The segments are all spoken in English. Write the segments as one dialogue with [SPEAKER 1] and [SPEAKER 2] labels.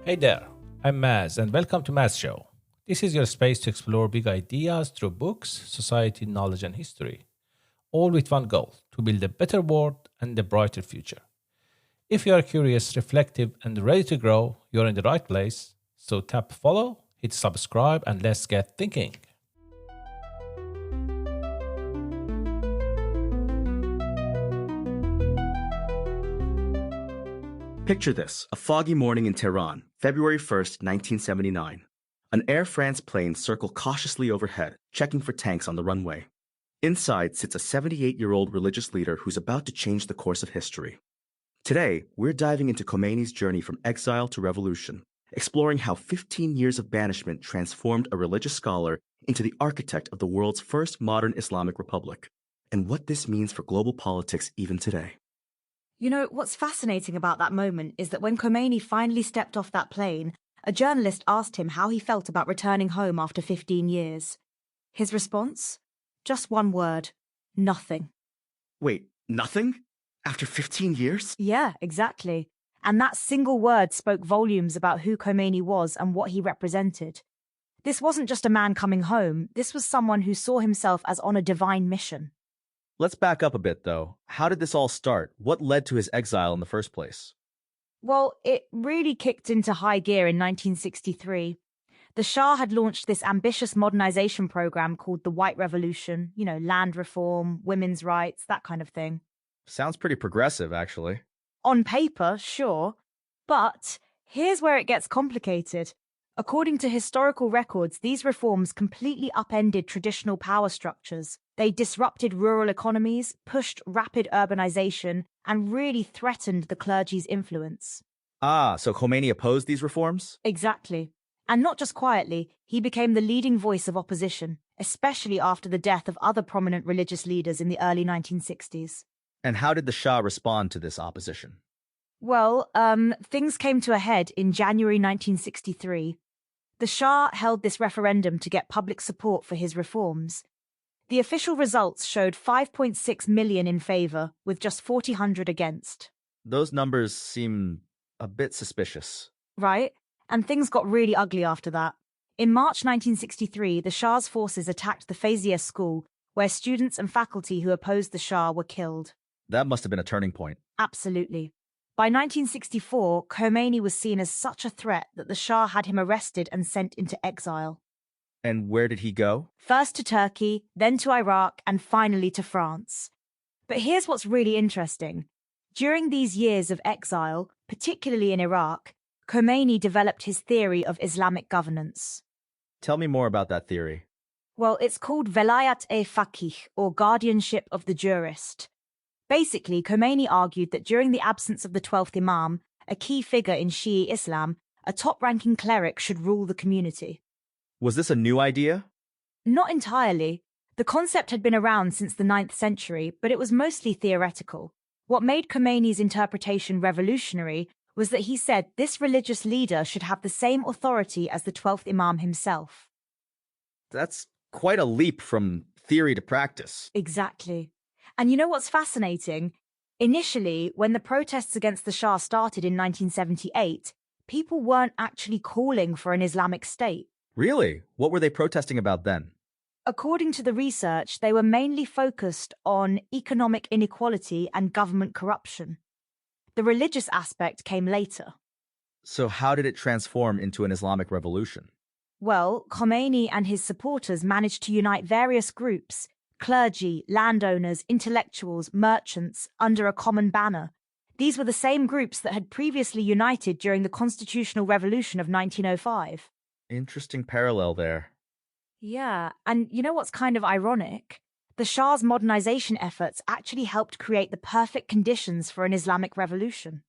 [SPEAKER 1] Hey there, I'm Maz, and welcome to Maz Show. This is your space to explore big ideas through books, society, knowledge, and history, all with one goal to build a better world and a brighter future. If you are curious, reflective, and ready to grow, you're in the right place. So tap follow, hit subscribe, and let's get thinking.
[SPEAKER 2] Picture this, a foggy morning in Tehran, February 1st, 1979. An Air France plane circled cautiously overhead, checking for tanks on the runway. Inside sits a 78-year-old religious leader who's about to change the course of history. Today, we're diving into Khomeini's journey from exile to revolution, exploring how 15 years of banishment transformed a religious scholar into the architect of the world's first modern Islamic republic, and what this means for global politics even today.
[SPEAKER 3] You know, what's fascinating about that moment is that when Khomeini finally stepped off that plane, a journalist asked him how he felt about returning home after 15 years. His response? Just one word. Nothing.
[SPEAKER 2] Wait, nothing? After 15 years?
[SPEAKER 3] Yeah, exactly. And that single word spoke volumes about who Khomeini was and what he represented. This wasn't just a man coming home, this was someone who saw himself as on a divine mission.
[SPEAKER 4] Let's back up a bit, though. How did this all start? What led to his exile in the first place?
[SPEAKER 3] Well, it really kicked into high gear in 1963. The Shah had launched this ambitious modernization program called the White Revolution, land reform, women's rights, that kind of thing.
[SPEAKER 4] Sounds pretty progressive, actually.
[SPEAKER 3] On paper, sure. But here's where it gets complicated. According to historical records, these reforms completely upended traditional power structures. They disrupted rural economies, pushed rapid urbanization, and really threatened the clergy's influence.
[SPEAKER 4] Ah, so Khomeini opposed these reforms?
[SPEAKER 3] Exactly. And not just quietly, he became the leading voice of opposition, especially after the death of other prominent religious leaders in the early 1960s.
[SPEAKER 4] And how did the Shah respond to this opposition?
[SPEAKER 3] Well, things came to a head in January 1963. The Shah held this referendum to get public support for his reforms. The official results showed 5.6 million in favor, with just 4,000 against.
[SPEAKER 4] Those numbers seem a bit suspicious.
[SPEAKER 3] Right? And things got really ugly after that. In March 1963, the Shah's forces attacked the Fazia school, where students and faculty who opposed the Shah were killed.
[SPEAKER 4] That must have been a turning point.
[SPEAKER 3] Absolutely. By 1964, Khomeini was seen as such a threat that the Shah had him arrested and sent into exile.
[SPEAKER 4] And where did he go?
[SPEAKER 3] First to Turkey, then to Iraq, and finally to France. But here's what's really interesting. During these years of exile, particularly in Iraq, Khomeini developed his theory of Islamic governance.
[SPEAKER 4] Tell me more about that theory.
[SPEAKER 3] Well, it's called Velayat-e-Faqih, or guardianship of the jurist. Basically, Khomeini argued that during the absence of the 12th Imam, a key figure in Shi'i Islam, a top-ranking cleric should rule the community.
[SPEAKER 4] Was this a new idea?
[SPEAKER 3] Not entirely. The concept had been around since the 9th century, but it was mostly theoretical. What made Khomeini's interpretation revolutionary was that he said this religious leader should have the same authority as the 12th Imam himself.
[SPEAKER 4] That's quite a leap from theory to practice.
[SPEAKER 3] Exactly. And you know what's fascinating? Initially, when the protests against the Shah started in 1978, people weren't actually calling for an Islamic state.
[SPEAKER 4] Really? What were they protesting about then?
[SPEAKER 3] According to the research, they were mainly focused on economic inequality and government corruption. The religious aspect came later.
[SPEAKER 4] So how did it transform into an Islamic revolution?
[SPEAKER 3] Well, Khomeini and his supporters managed to unite various groups, clergy, landowners, intellectuals, merchants, under a common banner. These were the same groups that had previously united during the Constitutional Revolution of 1905.
[SPEAKER 4] Interesting parallel there.
[SPEAKER 3] Yeah, and you know what's kind of ironic? The Shah's modernization efforts actually helped create the perfect conditions for an Islamic revolution.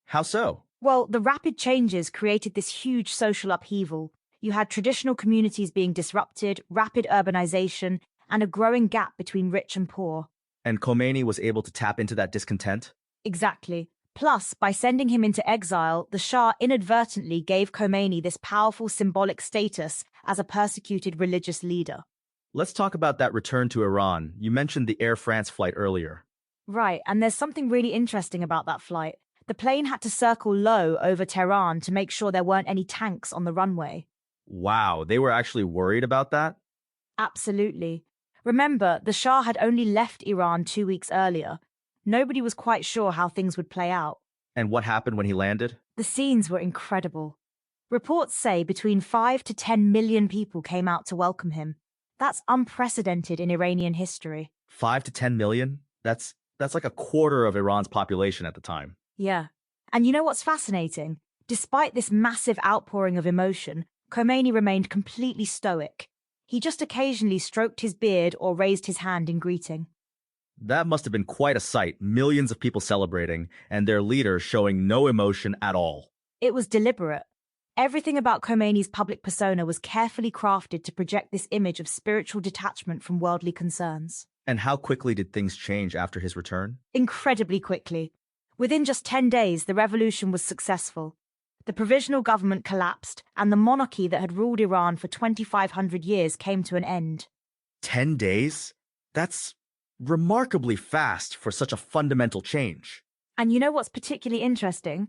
[SPEAKER 4] How so?
[SPEAKER 3] Well, the rapid changes created this huge social upheaval. You had traditional communities being disrupted, rapid urbanization, and a growing gap between rich and poor.
[SPEAKER 4] And Khomeini was able to tap into that discontent?
[SPEAKER 3] Exactly. Plus, by sending him into exile, the Shah inadvertently gave Khomeini this powerful symbolic status as a persecuted religious leader.
[SPEAKER 4] Let's talk about that return to Iran. You mentioned the Air France flight earlier.
[SPEAKER 3] Right, and there's something really interesting about that flight. The plane had to circle low over Tehran to make sure there weren't any tanks on the runway.
[SPEAKER 4] Wow, they were actually worried about that?
[SPEAKER 3] Absolutely. Remember, the Shah had only left Iran 2 weeks earlier. Nobody was quite sure how things would play out.
[SPEAKER 4] And what happened when he landed?
[SPEAKER 3] The scenes were incredible. Reports say between 5 to 10 million people came out to welcome him. That's unprecedented in Iranian history.
[SPEAKER 4] 5 to 10 million? That's like a quarter of Iran's population at the time.
[SPEAKER 3] Yeah. And you know what's fascinating? Despite this massive outpouring of emotion, Khomeini remained completely stoic. He just occasionally stroked his beard or raised his hand in greeting.
[SPEAKER 4] That must have been quite a sight, millions of people celebrating, and their leader showing no emotion at all.
[SPEAKER 3] It was deliberate. Everything about Khomeini's public persona was carefully crafted to project this image of spiritual detachment from worldly concerns.
[SPEAKER 4] And how quickly did things change after his return?
[SPEAKER 3] Incredibly quickly. Within just 10 days, the revolution was successful. The provisional government collapsed, and the monarchy that had ruled Iran for 2,500 years came to an end.
[SPEAKER 4] 10 days? That's remarkably fast for such a fundamental change.
[SPEAKER 3] And you know what's particularly interesting?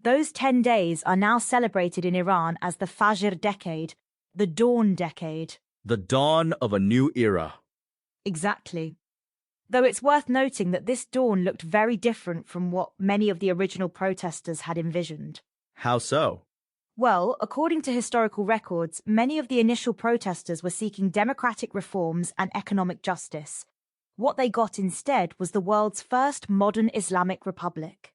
[SPEAKER 3] Those 10 days are now celebrated in Iran as the Fajr decade, the dawn decade.
[SPEAKER 4] The dawn of a new era.
[SPEAKER 3] Exactly. Though it's worth noting that this dawn looked very different from what many of the original protesters had envisioned.
[SPEAKER 4] How so?
[SPEAKER 3] Well, according to historical records, many of the initial protesters were seeking democratic reforms and economic justice. What they got instead was the world's first modern Islamic republic.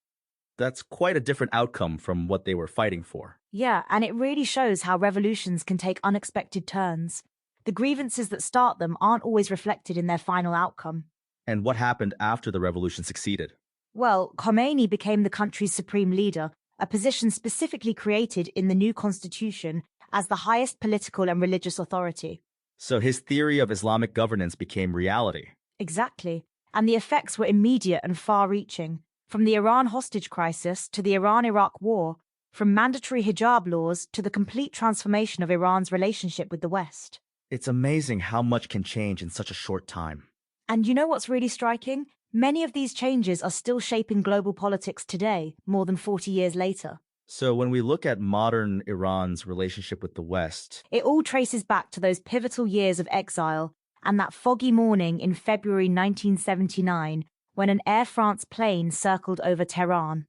[SPEAKER 4] That's quite a different outcome from what they were fighting for.
[SPEAKER 3] Yeah, and it really shows how revolutions can take unexpected turns. The grievances that start them aren't always reflected in their final outcome.
[SPEAKER 4] And what happened after the revolution succeeded?
[SPEAKER 3] Well, Khomeini became the country's supreme leader, a position specifically created in the new constitution as the highest political and religious authority.
[SPEAKER 4] So his theory of Islamic governance became reality.
[SPEAKER 3] Exactly. And the effects were immediate and far-reaching. From the Iran hostage crisis to the Iran-Iraq war, from mandatory hijab laws to the complete transformation of Iran's relationship with the West.
[SPEAKER 4] It's amazing how much can change in such a short time.
[SPEAKER 3] And you know what's really striking? Many of these changes are still shaping global politics today, more than 40 years later.
[SPEAKER 4] So when we look at modern Iran's relationship with the West,
[SPEAKER 3] it all traces back to those pivotal years of exile and that foggy morning in February 1979 when an Air France plane circled over Tehran.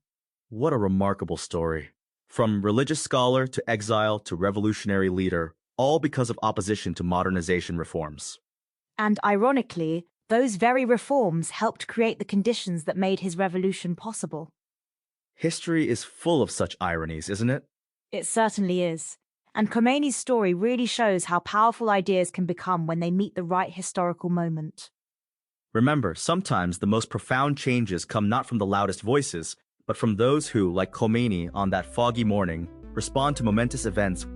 [SPEAKER 4] What a remarkable story. From religious scholar to exile to revolutionary leader, all because of opposition to modernization reforms.
[SPEAKER 3] And ironically, those very reforms helped create the conditions that made his revolution possible.
[SPEAKER 4] History is full of such ironies, isn't it?
[SPEAKER 3] It certainly is. And Khomeini's story really shows how powerful ideas can become when they meet the right historical moment.
[SPEAKER 4] Remember, sometimes the most profound changes come not from the loudest voices, but from those who, like Khomeini on that foggy morning, respond to momentous events.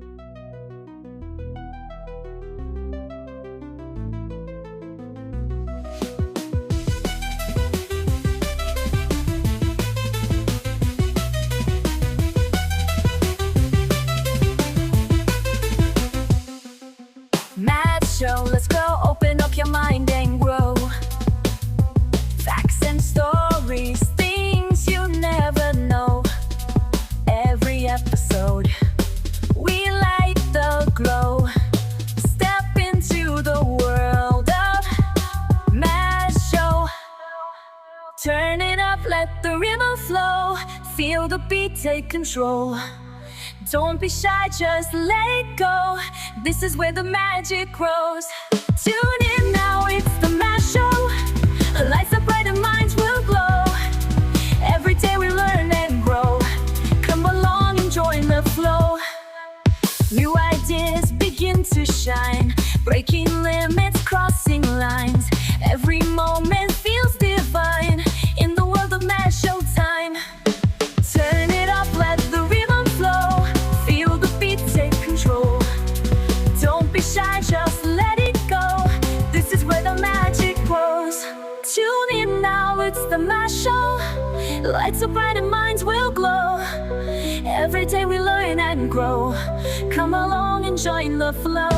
[SPEAKER 5] Show, let's go, open up your mind and grow. Facts and stories, things you never know. Every episode, we light the glow. Step into the world of Mass Show. Turn it up, let the rhythm flow. Feel the beat, take control. Don't be shy, just let it go. This is where the magic grows. Tune in now, it's the Mass Show. Lights up bright and minds will glow. Every day we learn and grow. Come along and join the flow. New ideas begin to shine. Breaking limits, crossing lines. Every moment feels divine. In the world of Mass Show time. Turn it up, let the rhythm flow. Feel the beat, take control. Don't be shy, just let it go. This is where the magic grows. Tune in now, it's the Mass Show. Lights so bright and minds will glow. Every day we learn and grow. Come along and join the flow.